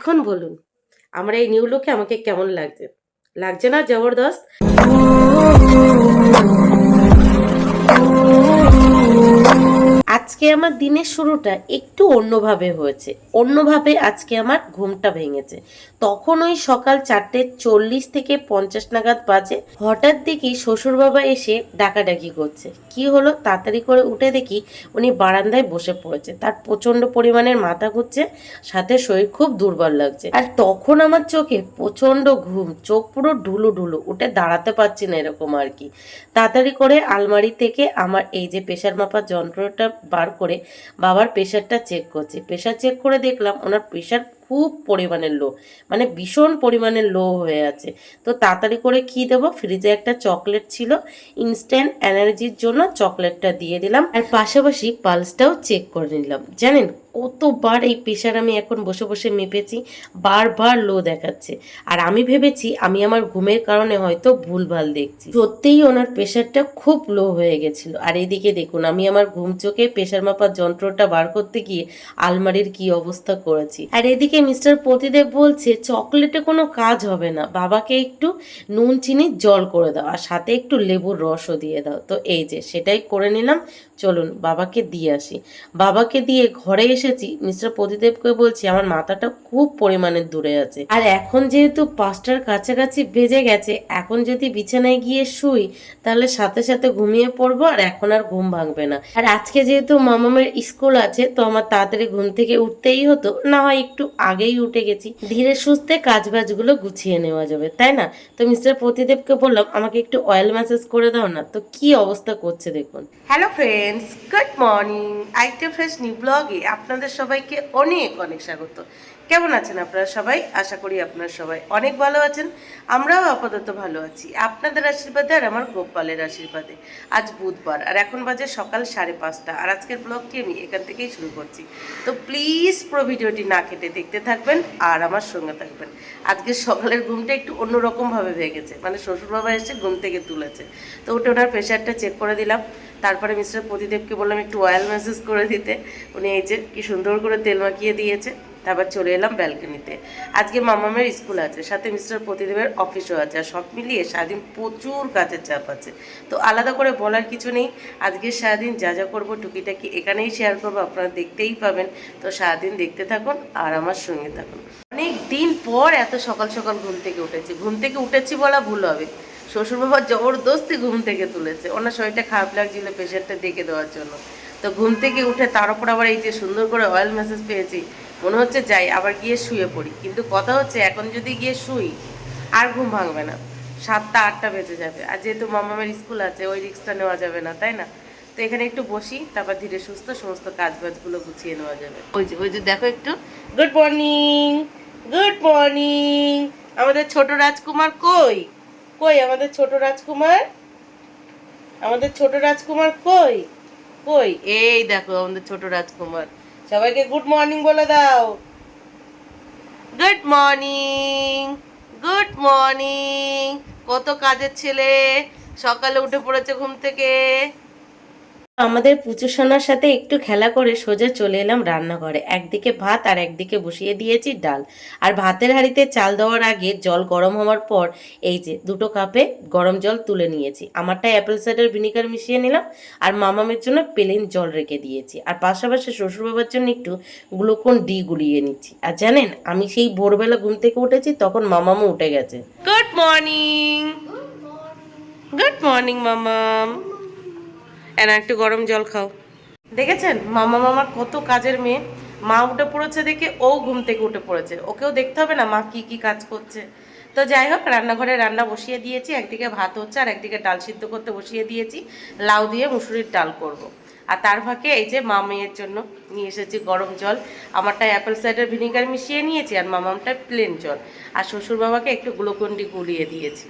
এখন বলুন আমার এই নিউ লুকে আমাকে কেমন লাগছে? লাগছে না জবরদস্ত? আজকে আমার দিনের শুরুটা একটু অন্যভাবে হয়েছে। অন্যভাবে আজকে আমার ঘুমটা ভেঙেছে। তখন ওই সকাল 4:40 থেকে 50 নাগাদ বাজে। হঠাৎ দেখি শ্বশুর বাবা এসে ডাকাডাকি করছে। কি হলো? তাড়াতাড়ি করে উঠে দেখি উনি বারান্দায় বসে পড়েছে। তার প্রচন্ড পরিমাণের মাথা ঘুরছে, সাথে শরীর খুব দুর্বল লাগছে। আর তখন আমার চোখে প্রচন্ড ঘুম, চোখ পুরো ঢুলু ঢুলু, উঠে দাঁড়াতে পারছি না এরকম আর কি। তাড়াতাড়ি করে আলমারি থেকে আমার এই যে প্রেশার মাপার যন্ত্রটা বার করে বাবার প্রেশারটা চেক করছি। প্রেশার চেক করে দেখলাম ওনার প্রেশার খুব পরিমাণের লো, মানে ভীষণ পরিমাণের লো হয়ে আছে। তো তাড়াতাড়ি করে কি দেবো, ফ্রিজে একটা চকলেট ছিল, ইনস্ট্যান্ট এনার্জির জন্য চকলেটটা দিয়ে দিলাম। আর পাশাপাশি পালসটাও চেক করে নিলাম। জানেন কতবার এই প্রেশার আমি এখন বসে বসে মেপেছি, বারবার লো দেখাচ্ছে। আর আমি ভেবেছি আমি আমার ঘুমের কারণে হয়তো ভুলভাল দেখছি। সত্যিই ওনার প্রেশারটা খুব লো হয়ে গেছিল। আর এদিকে দেখুন আমি আমার ঘুম চোখে প্রেশার মাপার যন্ত্রটা বার করতে গিয়ে আলমারির কি অবস্থা করেছি। আর এদিকে মিস্টার প্রতিদেব বলছে চকলেটে কোনো কাজ হবে না, বাবাকে একটু নুন চিনির জল করে দাও আর সাথে একটু লেবুর রসও দিয়ে দাও। তো এই যে সেটাই করে নিলাম। চলুন বাবাকে দিয়ে আসি। বাবাকে দিয়ে ঘরে এসেছি, মিস্টার প্রতিদেবকে বলছি আমার মাথাটা খুব পরিমাণে দূরে আছে। আর এখন যেহেতু 5টার কাছাকাছি বেজে গেছে, এখন যদি বিছানায় গিয়ে শুই তাহলে সাথে সাথে ঘুমিয়ে পড়বো, আর এখন আর ঘুম ভাঙবে না। আর আজকে যেহেতু মামামের স্কুল আছে, তো আমার তাড়াতাড়ি ঘুম থেকে উঠতেই হতো, না হয় একটু আগেই উঠে গেছি, ধীরে সুস্থে কাজ বাজগুলো গুছিয়ে নেওয়া যাবে, তাই না? তো মিস্টার প্রতিদেবকে বললাম আমাকে একটু অয়েল ম্যাসাজ করে দাও না। তো কি অবস্থা করছে দেখুন। Hello friends, good morning. আরেকটা ফ্রেশ নিউ ব্লগে আপনাদের সবাইকে অনেক অনেক স্বাগত। কেমন আছেন আপনারা সবাই? আশা করি আপনারা সবাই অনেক ভালো আছেন। আমরাও আপাতত ভালো আছি আপনাদের আশীর্বাদে আর আমার গোপালের আশীর্বাদে। আজ বুধবার আর এখন বাজে সকাল 5:30, আর আজকের ব্লগটি আমি এখান থেকেই শুরু করছি। তো প্লিজ পুরো ভিডিওটি না কেটে দেখতে থাকবেন আর আমার সঙ্গে থাকবেন। আজকে সকালের ঘুমটা একটু অন্যরকমভাবে ভেঙেছে, মানে শ্বশুরবাবা এসে ঘুম থেকে তুলেছে। তো উঠে ওনার প্রেশারটা চেক করে দিলাম। তারপরে মিস্টার প্রতিদেবকে বললাম একটু অয়েল ম্যাসেজ করে দিতে। উনি এই যে কি সুন্দর করে তেল মাখিয়ে দিয়েছে। তারপর চলে এলাম ব্যালকনিতে। আজকে মামামের স্কুল আছে, সাথে মিস্টার প্রতিদেবের অফিসও আছে, আর সব মিলিয়ে সারাদিন প্রচুর কাজের চাপ আছে। তো আলাদা করে বলার কিছু নেই, আজকে সারাদিন যা যা করবো টুকিটাকি এখানেই শেয়ার করবো, আপনারা দেখতেই পাবেন। তো সারাদিন দেখতে থাকুন আর আমার সঙ্গে থাকুন। অনেক দিন পর এত সকাল সকাল ঘুম থেকে উঠেছি। ঘুম থেকে উঠেছি বলা ভুল হবে, শ্বশুরবাবা জবরদস্তি ঘুম থেকে তুলেছে। ওনার শরীরটা খারাপ লাগছিল প্রেশারটা দেখে দেওয়ার জন্য। তো ঘুম থেকে উঠে তার উপর আবার এই যে সুন্দর করে অয়েল ম্যাসেজ পেয়েছি, মনে হচ্ছে যাই আবার গিয়ে শুয়ে পড়ি। কিন্তু কথা হচ্ছে এখন যদি গিয়ে শুই আর ঘুম ভাঙবে না, 7টা 8টা বেজে যাবে। আর যেহেতু মামামের স্কুল আছে ওই রিস্কটা নেওয়া যাবে না, তাই না? তো এখানে একটু বসি, তারপর ধীরে সুস্থ সমস্ত কাজ বাজগুলো গুছিয়ে নেওয়া যাবে। ওই যে দেখো একটু। Good morning, good morning. আমাদের ছোট রাজকুমার কই? কই আমাদের ছোট রাজকুমার? আমাদের ছোট রাজকুমার কই? কই? এই দেখো আমাদের ছোট রাজকুমার। সবাইকে গুড মর্নিং বলে দাও। Good morning, good morning. কত কাজের ছেলে, সকালে উঠে পড়েছে ঘুম থেকে। আমাদের পুচু সোনার সাথে একটু খেলা করে সোজা চলে এলাম রান্নাঘরে। একদিকে ভাত আর একদিকে বসিয়ে দিয়েছি ডাল। আর ভাতের হাঁড়িতে চাল দেওয়ার আগে জল গরম হওয়ার পর এই যে 2 কাপে গরম জল তুলে নিয়েছি। আমারটা অ্যাপেল সাইডার ভিনিগার মিশিয়ে নিলাম, আর মামামের জন্য প্লেন জল রেখে দিয়েছি। আর পাশাপাশি শ্বশুরবাবার জন্য একটু গ্লুকন ডি গুলিয়ে নিচ্ছি। আর জানেন আমি সেই ভোরবেলা ঘুম থেকে উঠেছি, তখন মামামও উঠে গেছে। গুড মর্নিং, গুড মর্নিং মামাম। এনা একটু গরম জল খাও। দেখেছেন মামার কত কাজের মেয়ে। মা উঠে পড়েছে দেখে ও ঘুম থেকে উঠে পড়েছে, ওকেও দেখতে হবে না মা কি কি কাজ করছে। তো যাই হোক, রান্নাঘরে রান্না বসিয়ে দিয়েছি, একদিকে ভাত হচ্ছে আর একদিকে ডাল সিদ্ধ করতে বসিয়ে দিয়েছি। লাউ দিয়ে মুসুরির ডাল করব। আর তার ফাঁকে এই যে মা মেয়ের জন্য নিয়ে এসেছি গরম জল। আমারটা অ্যাপেল সাইডার ভিনিগার মিশিয়ে নিয়েছি আর মামামটা প্লেন জল। আর শ্বশুর বাবাকে একটু গ্লুকন্ডি গুলিয়ে দিয়েছি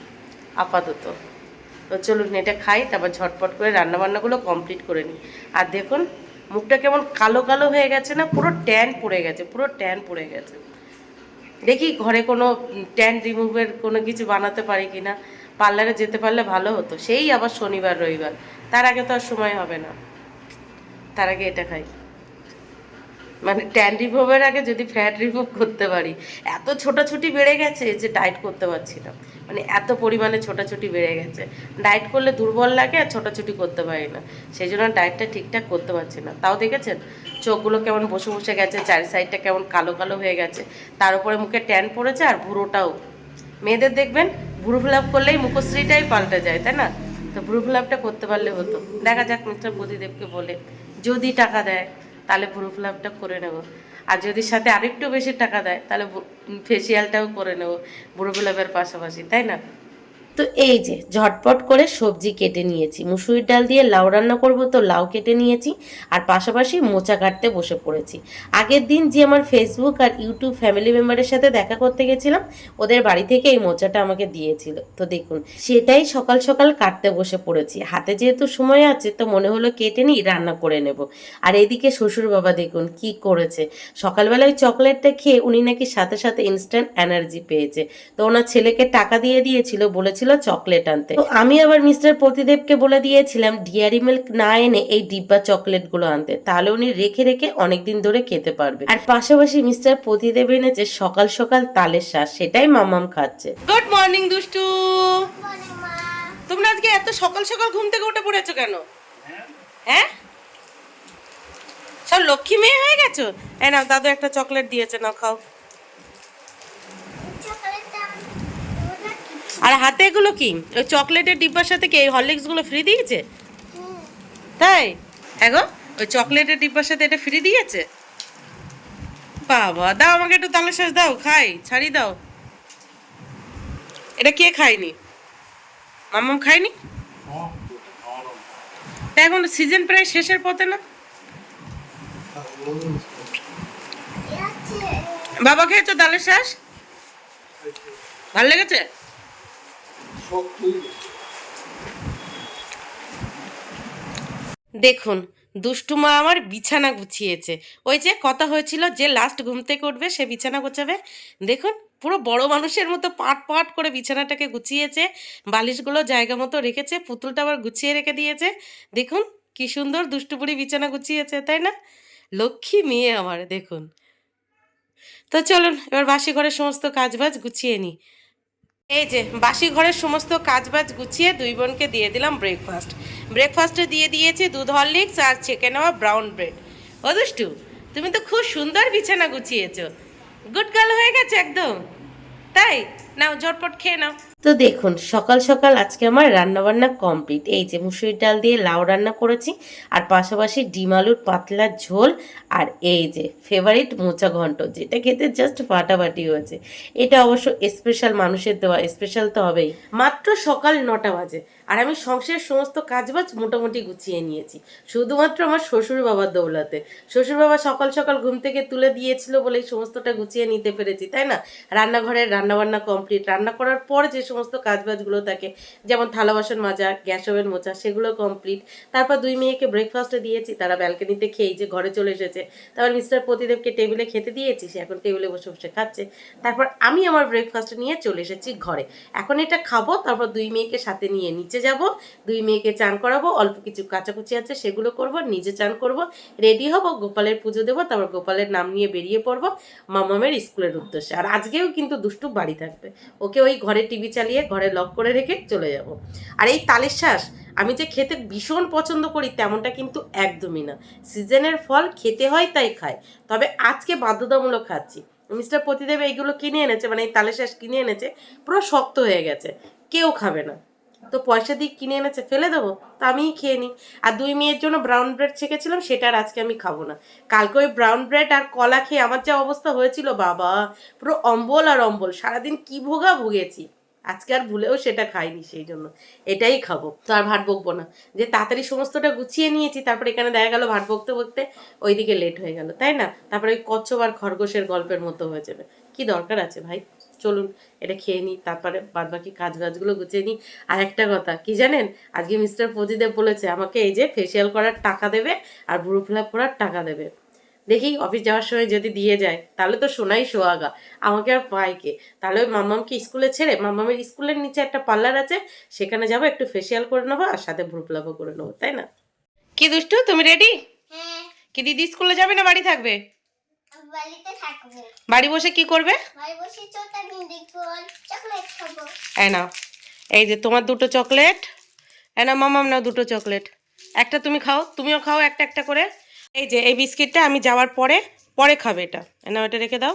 আপাতত। তো চলুন এটা খাই, তারপর ঝটপট করে রান্নাবান্নাগুলো কমপ্লিট করে নিই। আর দেখুন মুখটা কেমন কালো কালো হয়ে গেছে না, পুরো ট্যান পড়ে গেছে, পুরো ট্যান পড়ে গেছে। দেখি ঘরে কোনো ট্যান রিমুভের কোনো কিছু বানাতে পারি কিনা। পার্লারে যেতে পারলে ভালো হতো, সেই আবার শনিবার রবিবার, তার আগে তো আর সময় হবে না। তার আগে এটা খাই। মানে ট্যান রিমুভের আগে যদি ফ্যাট রিমুভ করতে পারি। এত ছোটাছুটি বেড়ে গেছে যে ডায়েট করতে পারছি না, মানে এত পরিমাণে ছোটাছুটি বেড়ে গেছে। ডায়েট করলে দুর্বল লাগে আর ছোটাছুটি করতে পারি না, সেই জন্য ডায়েটটা ঠিকঠাক করতে পারছি না। তাও দেখেছেন চোখগুলো কেমন বসে বসে গেছে, চারি সাইডটা কেমন কালো কালো হয়ে গেছে, তার উপরে মুখে ট্যান পড়েছে আর ভুরোটাও। মেয়েদের দেখবেন ভুরু ফিল আপ করলেই মুখশ্রীটাই পাল্টে যায়, তাই না? তো ভুরু ফিল আপটা করতে পারলে হতো। দেখা যাক মিস্টার প্রদীপকে বলে, যদি টাকা দেয় তাহলে ভুরু ফিল আপটা করে নেব, আর যদি সাথে আরেকটু বেশি টাকা দেয় তাহলে ফেসিয়ালটাও করে নেব ভুরু ফিল আপের পাশাপাশি, তাই না? তো এই যে ঝটপট করে সবজি কেটে নিয়েছি, মুসুরির ডাল দিয়ে লাউ রান্না করব, তো লাউ কেটে নিয়েছি আর পাশাপাশি মোচা কাটতে বসে পড়েছি। আগের দিন যে আমার ফেসবুক আর ইউটিউব ফ্যামিলি মেম্বারের সাথে দেখা করতে গেছিলাম, ওদের বাড়ি থেকে এই মোচাটা আমাকে দিয়েছিল। তো দেখুন সেটাই সকাল সকাল কাটতে বসে পড়েছি, হাতে যেহেতু সময় আছে তো মনে হলো কেটে নিই, রান্না করে নেব। আর এদিকে শ্বশুর বাবা দেখুন কি করেছে, সকালবেলায় চকলেটটা খেয়ে উনি নাকি সাথে সাথে ইনস্ট্যান্ট এনার্জি পেয়েছে, তো ওনার ছেলেকে টাকা দিয়ে দিয়েছিল, বলেছিল চকলেট আনতে। তো আমি আবার মিস্টার প্রতিদেবকে বলে দিয়েছিলাম ডিয়ারি মিল্ক না এনে এই ডিব্বা চকলেটগুলো আনতে, তাহলে উনি রেখে রেখে অনেকদিন ধরে খেতে পারবে। আর পাশাপাশি মিস্টার প্রতিদেব এনেছে সকাল সকাল তালের শাঁস, সেটাই মাম্মাম খাচ্ছে। গুড মর্নিং দুষ্টু, তোমরা আজকে এত সকাল সকাল ঘুম থেকে উঠে পড়েছো কেন? হ্যাঁ, সব লক্ষ্মী মেয়ে হয়ে গেছো? এই নাও দাদু একটা চকলেট দিয়েছে, নাও খাও। আর হাতে এগুলো কি? ওই চকলেটের ডিব্বার সাথে কি এই হরলিক্স গুলো ফ্রি দিয়েছে? তাই? হ্যাঁ গো, ওই চকলেটের ডিব্বার সাথে এটা ফ্রি দিয়েছে? বাবা, দাও আমাকে একটু তালের শাঁস দাও, খাই, ছাড়ি দাও। এটা কে খায়নি? মাম্মাম খায়নি? তা এখন সিজন প্রায় শেষের পথে না? বাবা খেয়েছো তালের শাঁস? ভালো লেগেছে? দেখুন দুষ্টু মা আমার বিছানা গুছিয়েছে। ওই যে কথা হয়েছিল যে লাস্ট ঘুম থেকে উঠবে সে বিছানা গোছাবে, দেখুন পুরো বড় মানুষের মতো পাট পাট করে বিছানাটাকে গুছিয়েছে, বালিশগুলো জায়গা মতো রেখেছে, পুতুলটা আবার গুছিয়ে রেখে দিয়েছে। দেখুন কি সুন্দর দুষ্টুপুরি বিছানা গুছিয়েছে, তাই না? লক্ষ্মী মেয়ে আমার, দেখুন। তো চলুন এবার বাসি ঘরের সমস্ত কাজবাজ গুছিয়ে নিই। এই যে বাসি ঘরের সমস্ত কাজবাজ গুছিয়ে দুই বোনকে দিয়ে দিলাম ব্রেকফাস্ট। ব্রেকফাস্টে দিয়ে দিয়েছি দুধ হরলিক্স আর ছেঁকে নেওয়া ব্রাউন ব্রেড। ও দুষ্টু, তুমি তো খুব সুন্দর বিছানা গুছিয়েছো, গুড গার্ল হয়ে গেছে একদম, তাই? নাও ঝটপট খেয়ে নাও। তো দেখুন সকাল সকাল আজকে আমার রান্না বান্না কমপ্লিট। এই যে মুসুরির ডাল দিয়ে লাউ রান্না করেছি, আর পাশাপাশি ডিম আলুর পাতলা ঝোল, আর এই যে ফেভারিট মোচা ঘন্ট, যেটা খেতে জাস্ট ফাটাফাটি হয়েছে। এটা অবশ্য স্পেশাল মানুষের দেওয়া, স্পেশাল তো হবেই। মাত্র সকাল 9টা বাজে আর আমি সংসারের সমস্ত কাজবাজ মোটামুটি গুছিয়ে নিয়েছি, শুধুমাত্র আমার শ্বশুর বাবার দৌলতে। শ্বশুর বাবা সকাল সকাল ঘুম থেকে তুলে দিয়েছিল বলেই সমস্তটা গুছিয়ে নিতে পেরেছি, তাই না? রান্নাঘরের রান্নাবান্না কমপ্লিট, রান্না করার পর যে সমস্ত কাজবাজগুলো থাকে, যেমন থালা বাসন মাজা, গ্যাস ওভেন মোছা, সেগুলো কমপ্লিট। তারপর দুই মেয়েকে ব্রেকফাস্টে দিয়েছি, তারা ব্যালকনিতে খেয়ে যে ঘরে চলে এসেছে। তারপর মিস্টার প্রতিদেবকে টেবিলে খেতে দিয়েছি, সে এখন টেবিলে বসে বসে খাচ্ছে। তারপর আমি আমার ব্রেকফাস্ট নিয়ে চলে এসেছি ঘরে, এখন এটা খাবো, তারপর দুই মেয়েকে সাথে নিয়ে নিচে যাব, দুই মেয়েকে চান করাবো, অল্প কিছু কাচাকুচি আছে সেগুলো করব, নিজে চান করব, রেডি হব, গোপালের পুজো দেবো, তারপর গোপালের নাম নিয়ে বেরিয়ে পড়বো মামামের স্কুলের উদ্দেশ্যে। আর আজকেও কিন্তু দুষ্টু বাড়ি থাকবে, ওকে ওই ঘরে টিভি চালিয়ে ঘরে লক করে রেখে চলে যাব। আর এই তালের শাঁস আমি যে খেতে ভীষণ পছন্দ করি তেমনটা কিন্তু একদমই না, সিজনের ফল খেতে হয় তাই খায়, তবে আজকে বাধ্যতামূলক খাচ্ছি। মিস্টার প্রতিদেব এইগুলো কিনে এনেছে, মানে এই তালের শাঁস কিনে এনেছে, পুরো শক্ত হয়ে গেছে, কেউ খাবে না, তো পয়সা দিয়ে কিনে এনেছে, ফেলে দেবো, তো আমিই খেয়ে নিই। আর দুই মেয়ের জন্য ব্রাউন ব্রেড ছেঁকেছিলাম, সেটা আর আজকে আমি খাবো না। কালকে ওই ব্রাউন ব্রেড আর কলা খেয়ে আমার যা অবস্থা হয়েছিল বাবা, পুরো অম্বল আর অম্বল, সারাদিন কি ভোগা ভুগেছি। আজকে আর ভুলেও সেটা খাইনি, সেই জন্য এটাই খাবো, তো আর ভাত বকবো না। যে তাড়াতাড়ি সমস্তটা গুছিয়ে নিয়েছি, তারপর এখানে দেখা গেল ভাত বকতে বকতে ওইদিকে লেট হয়ে গেল, তাই না? তারপরে ওই কচ্ছপ আর খরগোশের গল্পের মতো হয়ে যাবে, কি দরকার আছে ভাই? চলুন এটা খেয়ে নিই, তারপরে বাদ বাকি কাজ বাজগুলো গুছিয়ে নিই। আর একটা কথা কি জানেন, আজকে মিস্টার প্রজিদেব বলেছে আমাকে এই যে ফেসিয়াল করার টাকা দেবে আর ভ্রু ফিল আপ করার টাকা দেবে। দেখি অফিস যাওয়ার সময় যদি দিয়ে যায় তাহলে তো সোনাই সোহাগা, আমাকে আর পায় কে? তাহলে ওই মাম্মামকে স্কুলে ছেড়ে, মাম্মামের স্কুলের নিচে একটা পার্লার আছে, সেখানে যাবো, একটু ফেসিয়াল করে নেবো আর সাথে ভ্রু ফিল আপও করে নেবো, তাই না? কি দুষ্টু, তুমি রেডি? কি দিদি স্কুলে যাবে না বাড়ি থাকবে? বাড়িতে থাকবো। বাড়ি বসে কি করবে? বাড়ি বসে চোটাবিন দেখবো, চকলেট খাবো। এই নাও, এই যে তোমার দুটো চকলেট। এই নাও মামাম, নাও দুটো চকলেট। একটা তুমি খাও, তুমিও খাও একটা একটা করে। এই যে এই বিস্কিটটা আমি যাওয়ার পরে পরে খাবে, এটা নাও, এটা রেখে দাও,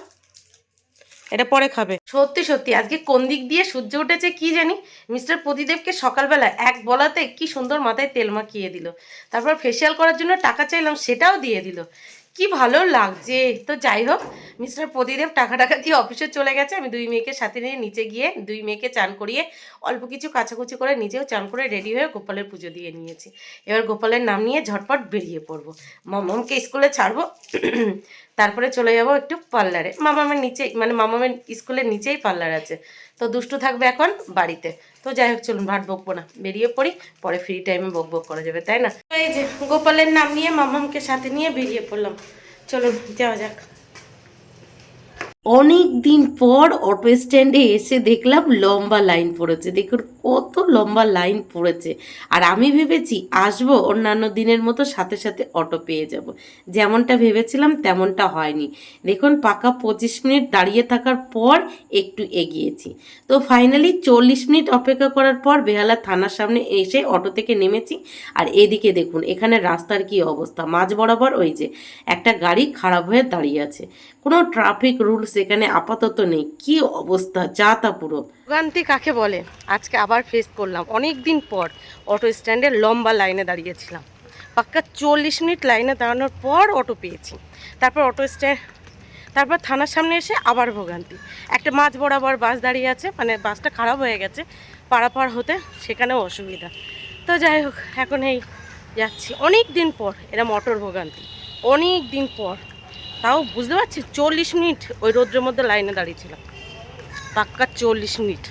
এটা পরে খাবে। সত্যি সত্যি আজকে কোন দিক দিয়ে সূর্য উঠেছে কি জানি। মিস্টার প্রদীপকে সকালবেলা এক বলাতে কি সুন্দর মাথায় তেল মাখিয়ে দিল। তারপর ফেসিয়াল করার জন্য টাকা চাইলাম, সেটাও দিয়ে দিল। কি ভালো লাগছে। তো যাই হোক, মিস্টার প্রদীপ টাকা দিয়ে অফিসে চলে গেছে। আমি দুই মেয়েকে সাথে নিয়ে নিচে গিয়ে দুই মেয়েকে চান করিয়ে অল্প কিছু কাচাকুচি করে নিজেও চান করে রেডি হয়ে গোপালের পুজো দিয়ে নিয়েছি। এবার গোপালের নাম নিয়ে ঝটপট বেরিয়ে পড়বো। মামামকে স্কুলে ছাড়বো, তারপরে চলে যাব একটু পার্লারে। মামামের নিচে, মানে মামামের স্কুলের নিচেই পার্লার আছে। তো দুষ্টু থাকবে এখন বাড়িতে। তো যাই হোক, চলুন ভাট বকবো না, বেরিয়ে পড়ি, পরে ফ্রি টাইমে বক করা যাবে, তাই না? এই যে গোপালের নাম নিয়ে মামামকে সাথে নিয়ে বেরিয়ে পড়লাম। চলুন যাওয়া যাক। অনেক দিন পর অটো স্ট্যান্ডে এসে দেখলাম লম্বা লাইন পড়েছে। দেখুন কত লম্বা লাইন পড়েছে। আর আমি ভেবেছি আসবো অন্যান্য দিনের মতো সাথে সাথে অটো পেয়ে যাব। যেমনটা ভেবেছিলাম তেমনটা হয়নি। দেখুন পাকা 25 মিনিট দাঁড়িয়ে থাকার পর একটু এগিয়েছি। তো ফাইনালি 40 মিনিট অপেক্ষা করার পর বেহালা থানার সামনে এসে অটো থেকে নেমেছি। আর এদিকে দেখুন এখানে রাস্তার কি অবস্থা। মাঝ বরাবর ওই যে একটা গাড়ি খারাপ হয়ে দাঁড়িয়ে আছে। কোনো ট্রাফিক রুলস এখানে আপাতত নেই। কি অবস্থা, যা তা পুরো। ভোগান্তি কাকে বলে আজকে আবার ফেস করলাম। অনেক দিন পর অটো স্ট্যান্ডে লম্বা লাইনে দাঁড়িয়েছিলাম। পাক্কা 40 মিনিট লাইনে দাঁড়ানোর পর অটো পেয়েছি। তারপর তারপর থানার সামনে এসে আবার ভোগান্তি। একটা মাঝ বরাবর বাস দাঁড়িয়ে আছে, মানে বাসটা খারাপ হয়ে গেছে, পারাপার হতে সেখানেও অসুবিধা। তো যাই হোক, এখন এই যাচ্ছি। অনেক দিন পর এরা মোটর ভোগান্তি, অনেক দিন পর। তাও বুঝতে পারছি 40 মিনিট ওই রোদ্রের মধ্যে লাইনে দাঁড়িয়েছিলাম, পাক্কা 40 মিনিট।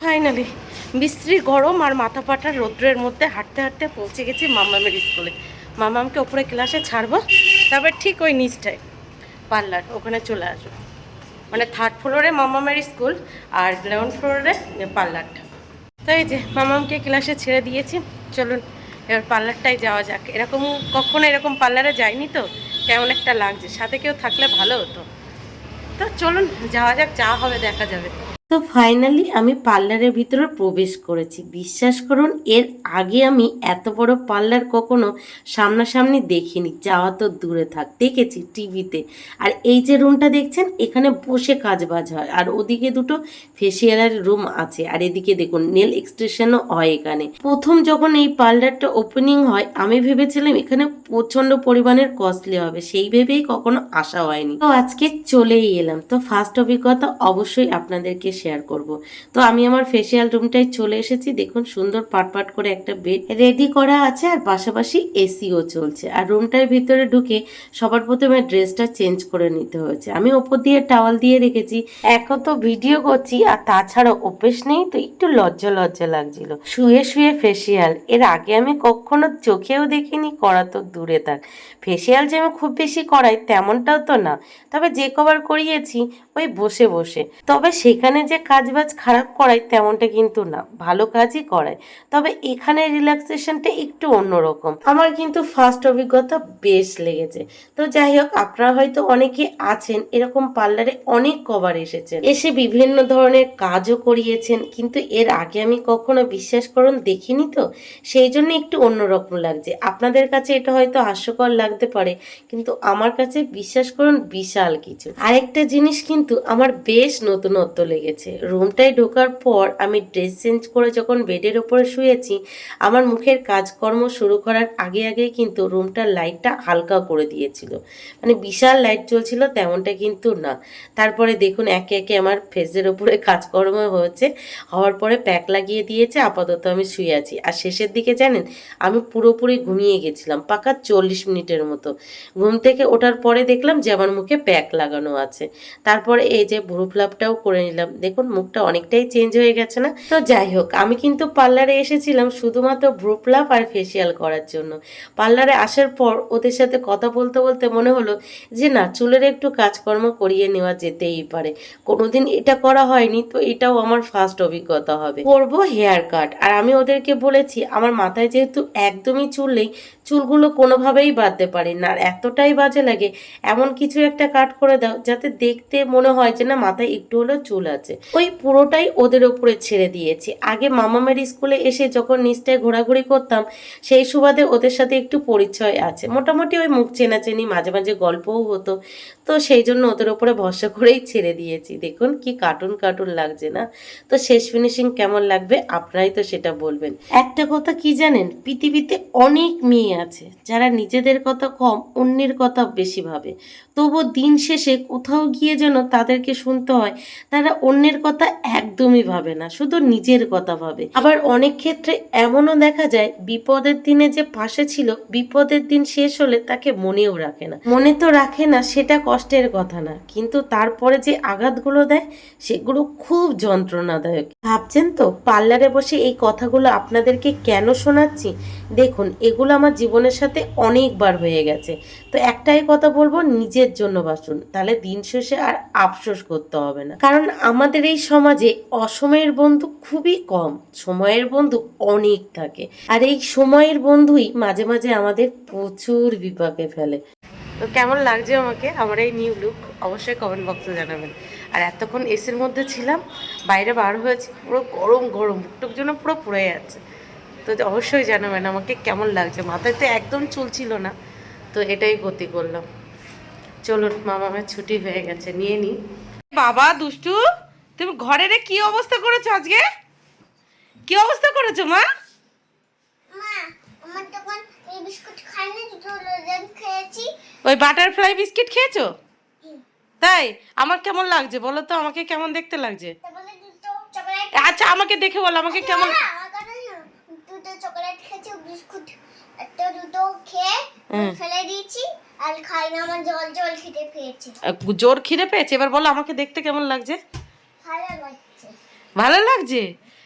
ফাইনালি বিশ্রী গরম আর মাথা পাটার রৌদ্রের মধ্যে হাঁটতে হাঁটতে পৌঁছে গেছি মামামের স্কুলে। মামামকে ওপরে ক্লাসে ছাড়বো, তারপর ঠিক ওই নিচটায় পার্লার, ওখানে চলে আসবো। মানে 3rd ফ্লোরে মামামের স্কুল আর গ্রাউন্ড ফ্লোরে পার্লারটা। তো এই যে মামামকে ক্লাসে ছেড়ে দিয়েছি। চলুন এবার পার্লারটাই যাওয়া যাক। কখনো এরকম পার্লারে যাইনি, তো কেমন একটা লাগছে। সাথে কেউ থাকলে ভালো হতো। তো চলুন যাওয়া যাক, যা হবে দেখা যাবে। তো ফাইনালি আমি পার্লারের ভিতরে প্রবেশ করেছি। বিশ্বাস করুন এর আগে আমি এত বড় পার্লার কখনো সামনাসামনি দেখিনি। যাওয়া তো দূরে থাক, দেখেছি টিভিতে। আর এই যে রুমটা দেখছেন, এখানে বসে কাজবাজ হয়। আর ওদিকে দুটো ফেসিয়ালের রুম আছে। আর এদিকে দেখুন নেল এক্সটেনশনও হয় এখানে। প্রথম যখন এই পার্লারটা ওপেনিং হয় আমি ভেবেছিলাম এখানে প্রচন্ড পরিমাণের কস্টলি হবে, সেই ভেবেই কখনো আসা হয়নি। তো আজকে চলেই এলাম। তো ফার্স্ট অভিজ্ঞতা অবশ্যই আপনাদেরকে শেয়ার করব। তো আমি আমার ফেসিয়াল রুমটায় চলে এসেছি। দেখুন সুন্দর পাট করে একটা বেড রেডি করা আছে, আর পাশাপাশি এসিও চলছে। আর রুমটার ভিতরে ঢুকে সবার প্রথমে ড্রেসটা চেঞ্জ করে নিতে হয়েছে। আমি ওপর দিয়ে টাওয়াল দিয়ে রেখেছি। এখন তো ভিডিও করছি, আর তাছাড়া অভ্যেস নেই, তো একটু লজ্জা লাগছিল। শুয়ে শুয়ে ফেসিয়াল, এর আগে আমি কখনো চোখেও দেখিনি, করা তো দূরে থাক। ফেসিয়াল যে আমি খুব বেশি করাই তেমনটাও তো না, তবে যে কবার করিয়েছি ওই বসে বসে। তবে সেখানে যে কাজবাজ খারাপ করায় তেমনটা কিন্তু না, ভালো কাজই করায়। তবে এখানে রিল্যাক্সেশনটা একটু অন্যরকম। আমার কিন্তু ফার্স্ট অভিজ্ঞতা বেশ লেগেছে। তো যাই হোক, আপনারা হয়তো অনেকে আছেন এরকম পার্লারে অনেক কবার এসেছেন, এসে বিভিন্ন ধরনের কাজও করিয়েছেন, কিন্তু এর আগে আমি কখনো বিশ্বাস করুন দেখিনি, তো সেই জন্য একটু অন্যরকম লাগছে। আপনাদের কাছে এটা হয়তো হাস্যকর লাগতে পারে, কিন্তু আমার কাছে বিশ্বাস করুন বিশাল কিছু। আরেকটা জিনিস কিন্তু আমার বেশ নতুনত্ব লেগেছে। রুমটায় ঢোকার পর আমি ড্রেস চেঞ্জ করে যখন বেডের ওপরে শুয়েছি, আমার মুখের কাজকর্ম শুরু করার আগেই কিন্তু রুমটার লাইটটা হালকা করে দিয়েছিল। মানে বিশাল লাইট জ্বলছিল তেমনটা কিন্তু না। তারপরে দেখুন একে একে আমার ফেসের ওপরে কাজকর্ম হওয়ার পরে প্যাক লাগিয়ে দিয়েছে। আপাতত আমি শুয়ে আছি। আর শেষের দিকে জানেন আমি পুরোপুরি ঘুমিয়ে গেছিলাম, পাকা 40 মিনিটের মতো। ঘুম থেকে ওঠার পরে দেখলাম যে আমার মুখে প্যাক লাগানো আছে। তারপরে এই যে ভ্রু ফ্লাপটাও করে নিলাম। দেখুন মুখটা অনেকটাই চেঞ্জ হয়ে গেছে না? তো যাই হোক, আমি কিন্তু পার্লারে এসেছিলাম শুধুমাত্র ব্রু প্লাক আর ফেসিয়াল করার জন্য। পার্লারে আসার পর ওদের সাথে কথা বলতে বলতে মনে হলো যে না, চুলের একটু কাজকর্ম করিয়ে নেওয়া যেতেই পারে। কোনোদিন এটা করা হয়নি, তো এটাও আমার ফার্স্ট অভিজ্ঞতা হবে। করবো হেয়ার কাট। আর আমি ওদেরকে বলেছি আমার মাথায় যেহেতু একদমই চুল নেই, চুলগুলো কোনোভাবেই বাঁধতে পারি না, আর এতটাই বাজে লাগে, এমন কিছু একটা কাট করে দাও যাতে দেখতে মনে হয় যে না মাথায় একটু হলেও চুল আছে। ওই পুরোটাই ওদের ওপরে ছেড়ে দিয়েছি। আগে মামামের স্কুলে এসে যখন নিচটায় ঘোরাঘুরি করতাম, সেই সুবাদে ওদের সাথে একটু পরিচয় আছে, মোটামুটি ওই মুখ চেনাচেনি, মাঝে মাঝে গল্পও হতো, তো সেই জন্য ওদের ওপরে ভরসা করেই ছেড়ে দিয়েছি। দেখুন কি কার্টুন কার্টুন লাগছে না? তো শেষ ফিনিশিং কেমন লাগবে আপনারাই তো সেটা বলবেন। একটা কথা কি জানেন, পৃথিবীতে অনেক মেয়ে আছে যারা নিজেদের কথা কম, অন্যের কথা বেশি ভাবে, তবু দিন শেষে কোথাও গিয়ে যেন তাদেরকে শুনতে হয় তারা অন্যের কথা একদমই ভাবে না, শুধু নিজের কথা ভাবে। আবার অনেক ক্ষেত্রে এমনও দেখা যায় বিপদের দিনে যে পাশে ছিল, বিপদের দিন শেষ হলে তাকে মনেও রাখে না। মনে তো রাখে না, সেটা কষ্টের কথা না, কিন্তু তারপরে যে আঘাতগুলো দেয় সেগুলো খুব যন্ত্রণাদায়ক। ভাবছেন তো পার্লারে বসে এই কথাগুলো আপনাদেরকে কেন শোনাচ্ছি? দেখুন এগুলো আমার জীবনের সাথে অনেকবার হয়ে গেছে। তো একটাই কথা বলবো, নিজের জন্য বাঁচুন, তাহলে দিন শেষে আর আফসোস করতে হবে না। কারণ আমাদের এই সমাজে অসময়ের বন্ধু খুবই কম, সময়ের বন্ধু অনেক থাকে, আর এই সময়ের বন্ধুই মাঝে মাঝে আমাদের প্রচুর বিপাকে ফেলে। তো কেমন লাগছে আমাকে আমার এই নিউ লুক অবশ্যই কমেন্ট বক্সে জানাবেন। আর এতক্ষণ এসির মধ্যে ছিলাম, বাইরে বার হয়েছি, পুরো গরম গরম, মুখটুক জন্য পুরো পুড়ে যাচ্ছে। তো অবশ্যই জানাবেন আমাকে কেমন লাগছে। মাথায় তো একদম চুল ছিল না, তো এটাই গতি করলাম। চলুন, মামামের ছুটি হয়ে গেছে, নিয়ে নিই। বাবা দুষ্টু, তুমি ঘরে রে কি অবস্থা করেছো আজকে? কি অবস্থা করেছো মা? মা, আমার তখন এই বিস্কুট খাই না, দুটো লজেন্স খেয়েছি। ওই বাটারফ্লাই বিস্কিট খেয়েছো? তাই? আমার কেমন লাগছে বলো তো, আমাকে কেমন দেখতে লাগছে? তারপরে দুটো চকলেট। আচ্ছা আমাকে দেখে বলো আমাকে কেমন। আমার কথা শোনো, দুটো চকলেট খেয়েছি, বিস্কুট একটা দুটো খেয়ে ফেলে দিয়েছি, আর খাই না, আমার জল জল খেতে পেয়েছে। জোর খিদে পেয়েছে, এবার বলো আমাকে দেখতে কেমন লাগছে? ভালো লাগছে। ভালো লাগছে?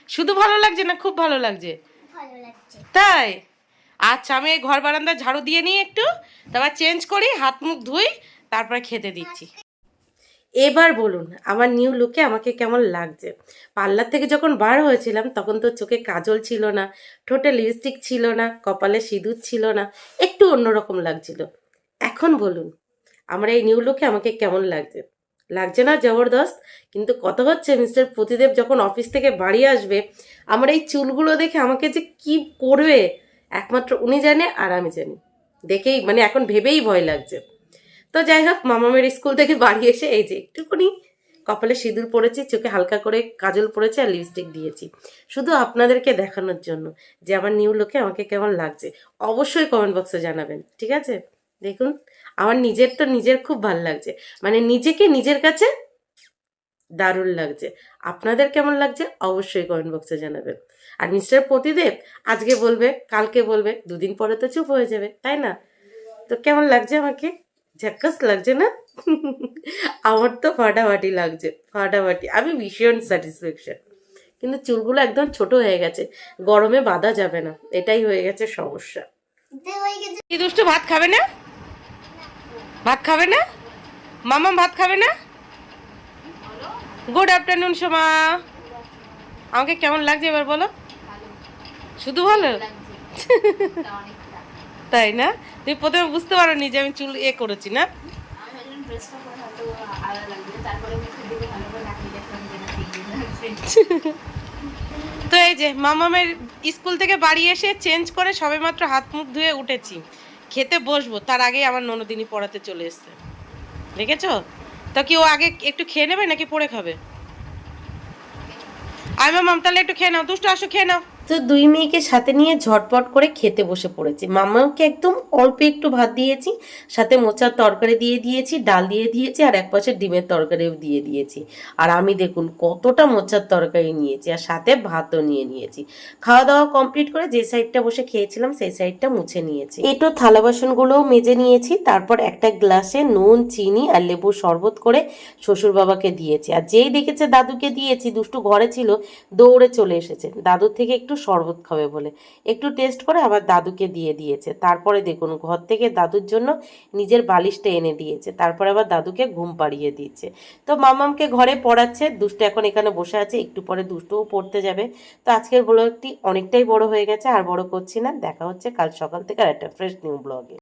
শুধু ভালো লাগছে না খুব ভালো লাগছে? ভালো লাগছে। তাই? আচ্ছা আমি এই ঘর বারান্দা ঝাড়ু দিয়ে নিই একটু, তারপর চেঞ্জ করি, হাত মুখ ধুই, তারপরে খেতে দিচ্ছি। এবার বলুন আমার নিউ লুকে আমাকে কেমন লাগছে? পার্লার থেকে যখন বার হয়েছিলাম তখন তো চোখে কাজল ছিল না, ঠোঁটে লিপস্টিক ছিল না, কপালে সিঁদুর ছিল না, একটু অন্যরকম লাগছিল। এখন বলুন আমার এই নিউ লুকে আমাকে কেমন লাগছে? লাগছে না জবরদস্ত? কিন্তু কথা হচ্ছে মিস্টার প্রতিদেব যখন অফিস থেকে বাড়ি আসবে, আমার এই চুলগুলো দেখে আমাকে যে কি করবে একমাত্র উনি জানে আর আমি জানি। দেখেই মানে এখন ভেবেই ভয় লাগছে। তো যাই হোক, মামামের স্কুল থেকে বাড়ি এসে এই যে একটুখানি কপালে সিঁদুর পরেছি, চোখে হালকা করে কাজল পরেছি আর লিপস্টিক দিয়েছি, শুধু আপনাদেরকে দেখানোর জন্য যে আমার নিউ লুকে আমাকে কেমন লাগছে। অবশ্যই কমেন্ট বক্সে জানাবেন, ঠিক আছে? দেখুন আমার নিজের তো নিজের খুব ভালো লাগছে, মানে নিজেকে নিজের কাছে দারুণ লাগছে। আপনাদের কেমন লাগছে অবশ্যই কমেন্ট বক্সে জানাবেন। আর মিস্টার প্রতিদেব আজকে বলবে, কালকে বলবে, দুদিন পরে তো চুপ হয়ে যাবে, তাই না? তো কেমন লাগছে আমাকে? ঝাক্কাস লাগছে না? আমার তো ফাটাফাটি লাগছে, ফাটাফাটি। আমি ভীষণ স্যাটিসফ্যাকশন। কিন্তু চুলগুলো একদম ছোট হয়ে গেছে, গরমে বাঁধা যাবে না, এটাই হয়ে গেছে সমস্যা। কি দুষ্টু, ভাত খাবে না? ভাত খাবে না? মামা ভাত খাবে না? গুড আফটারনুন সোমা, আমাকে কেমন লাগছে এবার বলো? শুধু ভালো? তাই না? তুমি প্রথমে বুঝতে পারোনি যে আমি চুল করেছি না? তো এই যে মামামের স্কুল থেকে বাড়ি এসে চেঞ্জ করে সবেমাত্র হাত মুখ ধুয়ে উঠেছি, খেতে বসবো, তার আগেই আমার ননদিনী পড়াতে চলে এসছে, দেখেছো? তা কি ও আগে একটু খেয়ে নেবে নাকি পরে খাবে? আয় মামাম তাহলে একটু খেয়ে নাও, দুষ্টু আসো খেয়ে নাও। তো দুই মেয়েকে সাথে নিয়ে ঝটপট করে খেতে বসে পড়েছি। মামাকে একদম অল্প একটু ভাত দিয়েছি, সাথে মোচার তরকারি দিয়ে দিয়েছি, ডাল দিয়ে দিয়েছি, আর এক পাশে ডিমের তরকারিও দিয়ে দিয়েছি। আর আমি দেখুন কতটা মোচার তরকারি নিয়েছি, আর সাথে ভাতও নিয়ে নিয়েছি। খাওয়া দাওয়া কমপ্লিট করে যে সাইডটা বসে খেয়েছিলাম সেই সাইডটা মুছে নিয়েছি। এটো থালা বাসনগুলোও মেজে নিয়েছি। তারপর একটা গ্লাসে নুন, চিনি আর লেবুর শরবত করে শ্বশুর বাবাকে দিয়েছি। আর যেই দেখেছে দাদুকে দিয়েছি, দুষ্টু ঘরে ছিল, দৌড়ে চলে এসেছে দাদুর থেকে একটু শরবত খাবে বলে। একটু টেস্ট করে আবার দাদুকে দিয়ে দিয়েছে। তারপরে দেখুন ঘর থেকে দাদুর জন্য নিজের বালিশটা এনে দিয়েছে। তারপরে আবার দাদুকে ঘুম পাড়িয়ে দিচ্ছে। তো মামামকে ঘরে পড়াচ্ছে, দুষ্টু এখন এখানে বসে আছে, একটু পরে দুষ্টুও পড়তে যাবে। তো আজকের ব্লগটি অনেকটাই বড় হয়ে গেছে, আর বড় করছি না। দেখা হচ্ছে কাল সকাল থেকে আর একটা ফ্রেশ নিউ ব্লগে।